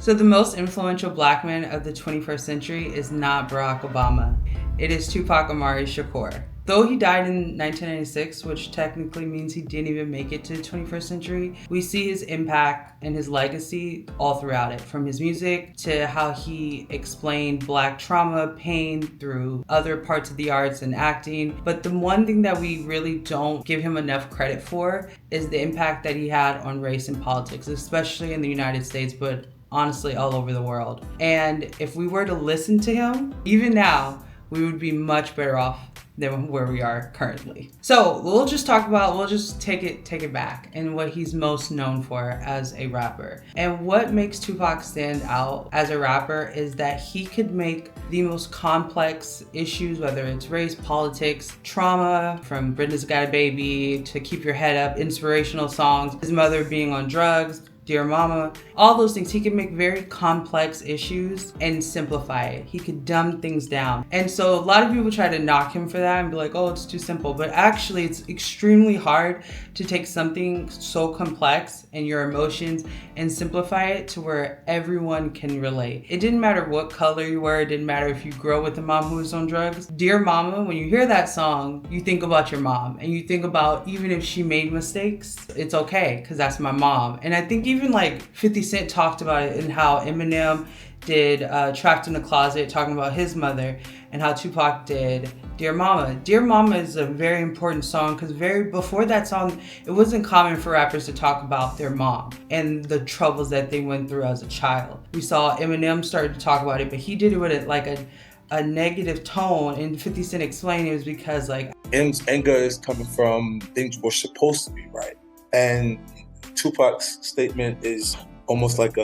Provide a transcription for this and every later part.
So the most influential black man of the 21st century is not Barack Obama. It is Tupac Amaru Shakur. Though he died in 1996, which technically means he didn't even make it to the 21st century, we see his impact and his legacy all throughout it, from his music to how he explained black trauma, pain through other parts of the arts and acting. But the one thing that we really don't give him enough credit for is the impact that he had on race and politics, especially in the United States, but honestly all over the world. And if we were to listen to him, even now, we would be much better off than where we are currently. So we'll just take it back and what he's most known for as a rapper. And what makes Tupac stand out as a rapper is that he could make the most complex issues, whether it's race, politics, trauma, from Brenda's Got a Baby to Keep Your Head Up, inspirational songs, his mother being on drugs, Dear Mama, all those things. He could make very complex issues and simplify it. He could dumb things down. And so a lot of people try to knock him for that and be like, oh, it's too simple. But actually, it's extremely hard to take something so complex and your emotions and simplify it to where everyone can relate. It didn't matter what color you were. It didn't matter if you grew up with a mom who was on drugs. Dear Mama, when you hear that song, you think about your mom. And you think about, even if she made mistakes, it's okay, because that's my mom. And I think even like 50 Cent talked about it, and how Eminem did Trapped in the Closet, talking about his mother, and how Tupac did Dear Mama. Dear Mama is a very important song because before that song, it wasn't common for rappers to talk about their mom and the troubles that they went through as a child. We saw Eminem started to talk about it, but he did it with a negative tone, and 50 Cent explained it was because M's anger is coming from things were supposed to be right. And Tupac's statement is almost like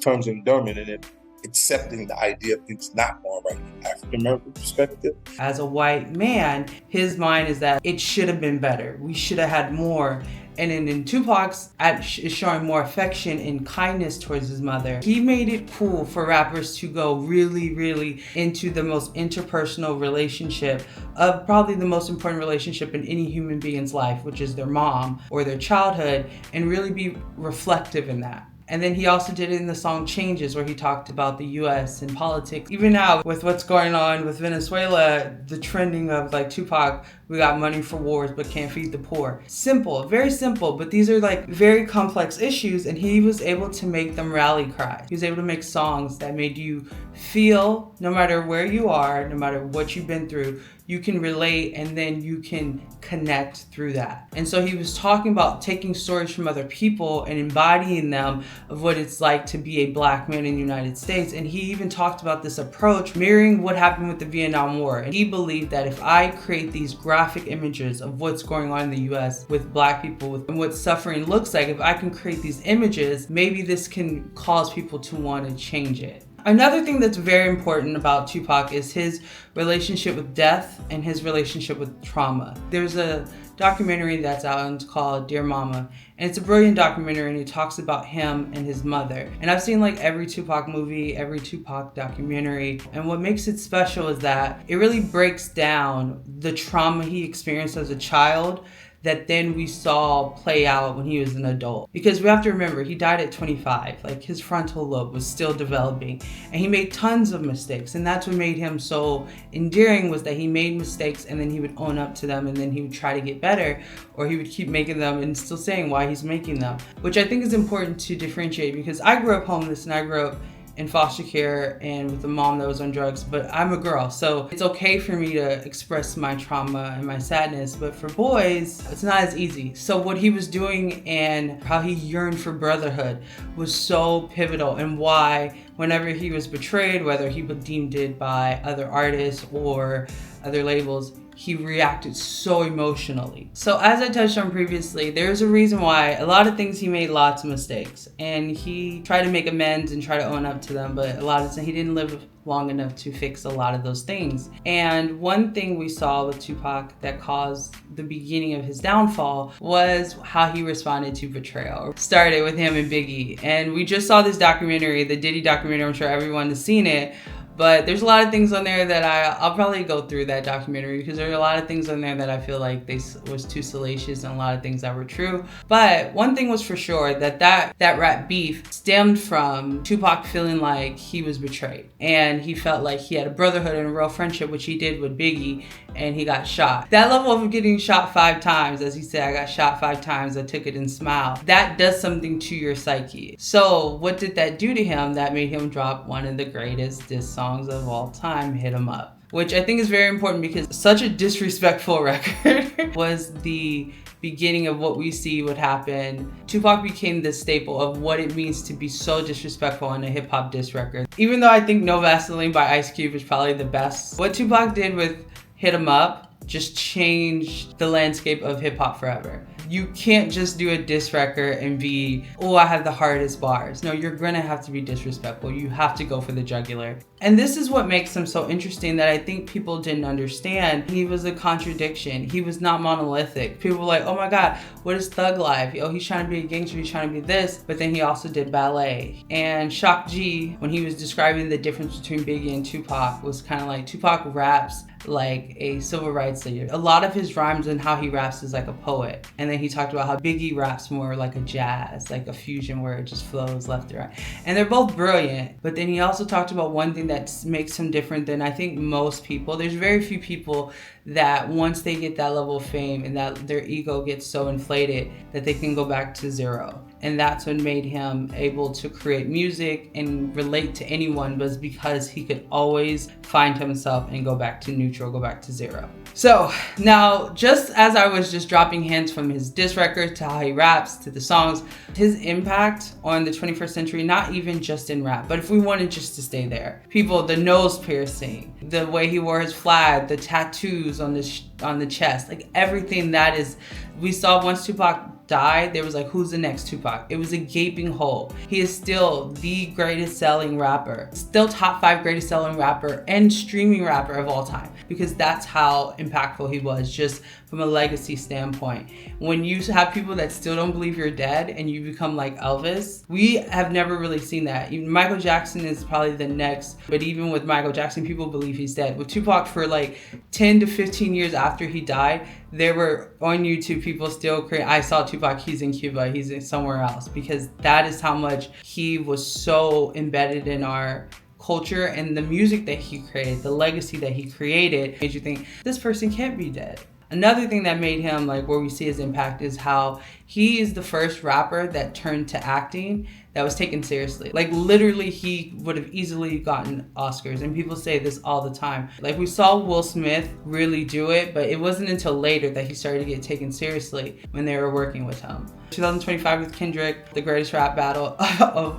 terms of endearment in it, accepting the idea of things not going right from African American perspective. As a white man, his mind is that it should have been better. We should have had more. And in Tupac's is showing more affection and kindness towards his mother. He made it cool for rappers to go really, really into the most interpersonal relationship of probably the most important relationship in any human being's life, which is their mom or their childhood, and really be reflective in that. And then he also did it in the song Changes, where he talked about the US and politics. Even now, with what's going on with Venezuela, the trending of Tupac, we got money for wars but can't feed the poor. Simple, very simple, but these are very complex issues, and he was able to make them rally cry. He was able to make songs that made you feel, no matter where you are, no matter what you've been through, you can relate, and then you can connect through that. And so he was talking about taking stories from other people and embodying them of what it's like to be a black man in the United States. And he even talked about this approach mirroring what happened with the Vietnam War. And he believed that if I create these graphic images of what's going on in the US with black people and what suffering looks like, if I can create these images, maybe this can cause people to want to change it. Another thing that's very important about Tupac is his relationship with death and his relationship with trauma. There's a documentary that's out, and it's called Dear Mama, and it's a brilliant documentary, and it talks about him and his mother. And I've seen every Tupac movie, every Tupac documentary, and what makes it special is that it really breaks down the trauma he experienced as a child that then we saw play out when he was an adult. Because we have to remember, he died at 25. His frontal lobe was still developing, and he made tons of mistakes. And that's what made him so endearing, was that he made mistakes and then he would own up to them, and then he would try to get better, or he would keep making them and still saying why he's making them, which I think is important to differentiate, because I grew up homeless and I grew up in foster care and with a mom that was on drugs, but I'm a girl, so it's okay for me to express my trauma and my sadness, but for boys, it's not as easy. So what he was doing and how he yearned for brotherhood was so pivotal, and why whenever he was betrayed, whether he was deemed it by other artists or other labels, he reacted so emotionally. So as I touched on previously, there's a reason why a lot of things he made lots of mistakes, and he tried to make amends and try to own up to them, but a lot of times he didn't live long enough to fix a lot of those things. And one thing we saw with Tupac that caused the beginning of his downfall was how he responded to Betrayal. Started with him and Biggie, and we just saw this documentary, the Diddy documentary. I'm sure everyone has seen it, But there's a lot of things on there that I'll probably go through that documentary, because there are a lot of things on there that I feel like they was too salacious, and a lot of things that were true. But one thing was for sure, that rap beef stemmed from Tupac feeling like he was betrayed, and he felt like he had a brotherhood and a real friendship, which he did with Biggie, and he got shot. That level of getting shot 5 times, as he said, I got shot 5 times, I took it and smiled. That does something to your psyche. So what did that do to him that made him drop one of the greatest diss songs of all time, Hit 'Em Up? Which I think is very important, because such a disrespectful record was the beginning of what we see would happen. Tupac became the staple of what it means to be so disrespectful on a hip hop diss record. Even though I think No Vaseline by Ice Cube is probably the best, what Tupac did with Hit 'Em Up just changed the landscape of hip hop forever. You can't just do a diss record and be, oh, I have the hardest bars. No, you're gonna have to be disrespectful. You have to go for the jugular. And this is what makes him so interesting, that I think people didn't understand. He was a contradiction. He was not monolithic. People were like, oh my God, what is Thug Life? Oh, he's trying to be a gangster, he's trying to be this. But then he also did Ballet. And Shock G, when he was describing the difference between Biggie and Tupac, was kind of like, Tupac raps like a civil rights leader. A lot of his rhymes and how he raps is like a poet. And then he talked about how Biggie raps more like a jazz, like a fusion where it just flows left to right. And they're both brilliant. But then he also talked about one thing that makes him different than I think most people. There's very few people that once they get that level of fame and that their ego gets so inflated that they can go back to zero. And that's what made him able to create music and relate to anyone, was because he could always find himself and go back to neutral, go back to zero. So now, just as I was just dropping hints from his diss record to how he raps to the songs, his impact on the 21st century, not even just in rap, but if we wanted just to stay there, people, the nose piercing, the way he wore his flag, the tattoos on the chest, like everything that is, we saw once Tupac died, there was like, who's the next Tupac? It was a gaping hole. He is still the greatest selling rapper, still top 5 greatest selling rapper and streaming rapper of all time, because that's how impactful he was, just from a legacy standpoint. When you have people that still don't believe you're dead and you become like Elvis, we have never really seen that. Even Michael Jackson is probably the next, but even with Michael Jackson, people believe he's dead. With Tupac, for like 10 to 15 years after he died, there were on YouTube people still create, I saw Tupac, he's in Cuba, he's in somewhere else, because that is how much he was so embedded in our culture, and the music that he created, the legacy that he created, made you think this person can't be dead. Another thing that made him, like, where we see his impact is how he is the first rapper that turned to acting that was taken seriously. Like, literally, he would have easily gotten Oscars, and people say this all the time. Like, we saw Will Smith really do it, but it wasn't until later that he started to get taken seriously when they were working with him. 2025 with Kendrick, the greatest rap battle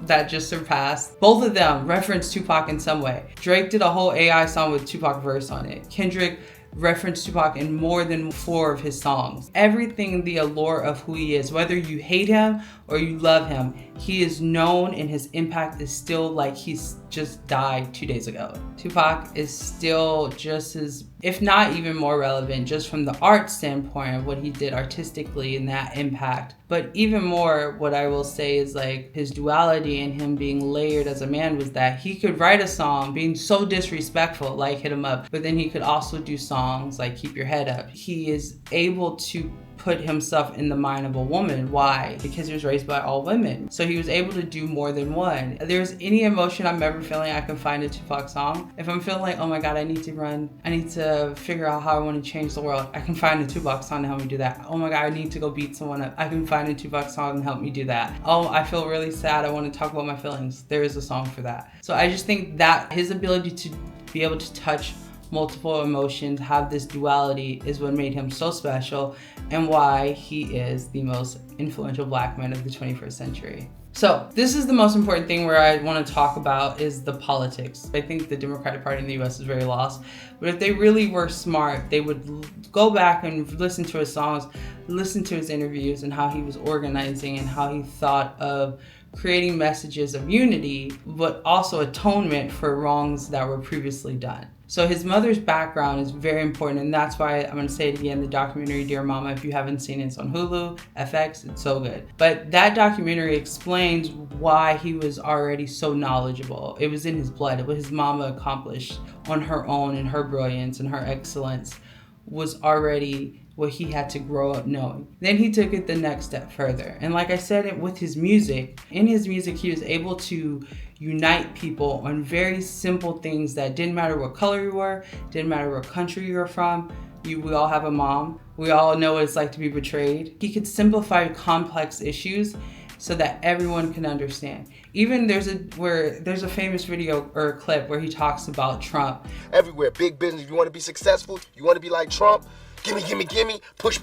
that just surpassed. Both of them referenced Tupac in some way. Drake did a whole AI song with Tupac verse on it. Kendrick referenced Tupac in more than 4 of his songs. Everything, the allure of who he is, whether you hate him or you love him, he is known, and his impact is still like he's just died 2 days ago. Tupac is still just as, if not even more relevant, just from the art standpoint of what he did artistically and that impact. But even more, what I will say is like his duality and him being layered as a man was that he could write a song being so disrespectful, like Hit 'Em Up, but then he could also do songs like Keep Your Head Up. He is able to put himself in the mind of a woman. Why? Because he was raised by all women. So he was able to do more than one. If there's any emotion I'm ever feeling, I can find a Tupac song. If I'm feeling like, oh my God, I need to run, I need to figure out how I want to change the world, I can find a Tupac song to help me do that. Oh my God, I need to go beat someone up, I can find a Tupac song to help me do that. Oh, I feel really sad, I want to talk about my feelings, there is a song for that. So I just think that his ability to be able to touch multiple emotions, have this duality, is what made him so special and why he is the most influential Black man of the 21st century. So this is the most important thing where I want to talk about is the politics. I think the Democratic Party in the US is very lost, but if they really were smart, they would go back and listen to his songs, listen to his interviews and how he was organizing and how he thought of creating messages of unity, but also atonement for wrongs that were previously done. So his mother's background is very important, and that's why I'm going to say it again, the documentary Dear Mama, if you haven't seen it, it's on Hulu, FX, it's so good. But that documentary explains why he was already so knowledgeable. It was in his blood. What his mama accomplished on her own, and her brilliance and her excellence was already what he had to grow up knowing. Then he took it the next step further. And like I said, with his music, in his music, he was able to unite people on very simple things that didn't matter what color you were, didn't matter what country you were from. We all have a mom. We all know what it's like to be betrayed. He could simplify complex issues so that everyone can understand. Even there's a famous video or a clip where he talks about Trump. Everywhere, big business, you want to be successful, you want to be like Trump, gimme, push,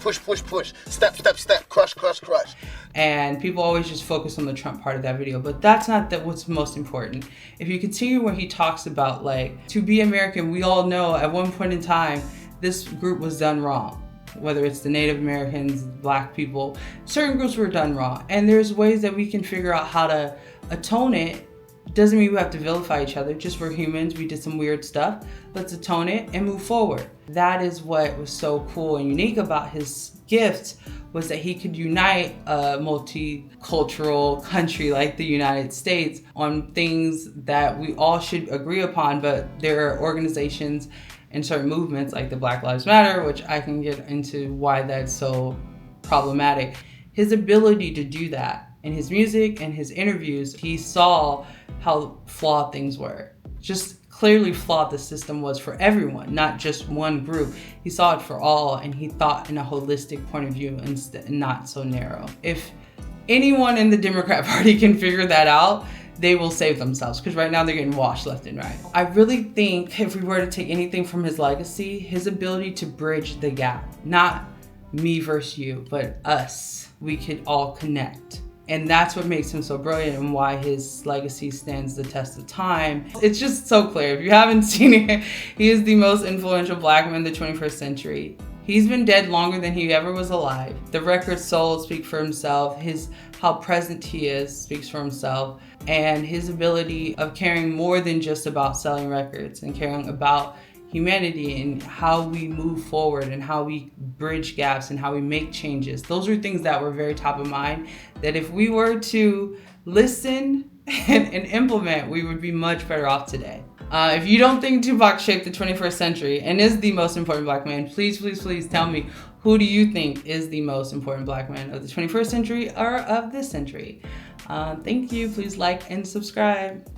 step, crush. And people always just focus on the Trump part of that video, but that's not what's most important. If you continue where he talks about, like, to be American, we all know at one point in time, this group was done wrong. Whether it's the Native Americans, Black people, certain groups were done wrong. And there's ways that we can figure out how to atone it. Doesn't mean we have to vilify each other, just we're humans, we did some weird stuff. Let's atone it and move forward. That is what was so cool and unique about his gift, was that he could unite a multicultural country like the United States on things that we all should agree upon, but there are organizations and certain movements like the Black Lives Matter, which I can get into why that's so problematic. His ability to do that in his music and his interviews, he saw how flawed things were. Just clearly flawed the system was for everyone, not just one group. He saw it for all, and he thought in a holistic point of view and not so narrow. If anyone in the Democrat Party can figure that out, they will save themselves, because right now they're getting washed left and right. I really think if we were to take anything from his legacy, his ability to bridge the gap, not me versus you, but us, we could all connect. And that's what makes him so brilliant and why his legacy stands the test of time. It's just so clear. If you haven't seen it, he is the most influential Black man in the 21st century. He's been dead longer than he ever was alive. The records sold speak for himself. How present he is speaks for himself. And his ability of caring more than just about selling records and caring about humanity and how we move forward and how we bridge gaps and how we make changes. Those are things that were very top of mind, that if we were to listen and implement, we would be much better off today. If you don't think Tupac shaped the 21st century and is the most important Black man, please tell me, who do you think is the most important Black man of the 21st century or of this century? Thank you. Please like and subscribe.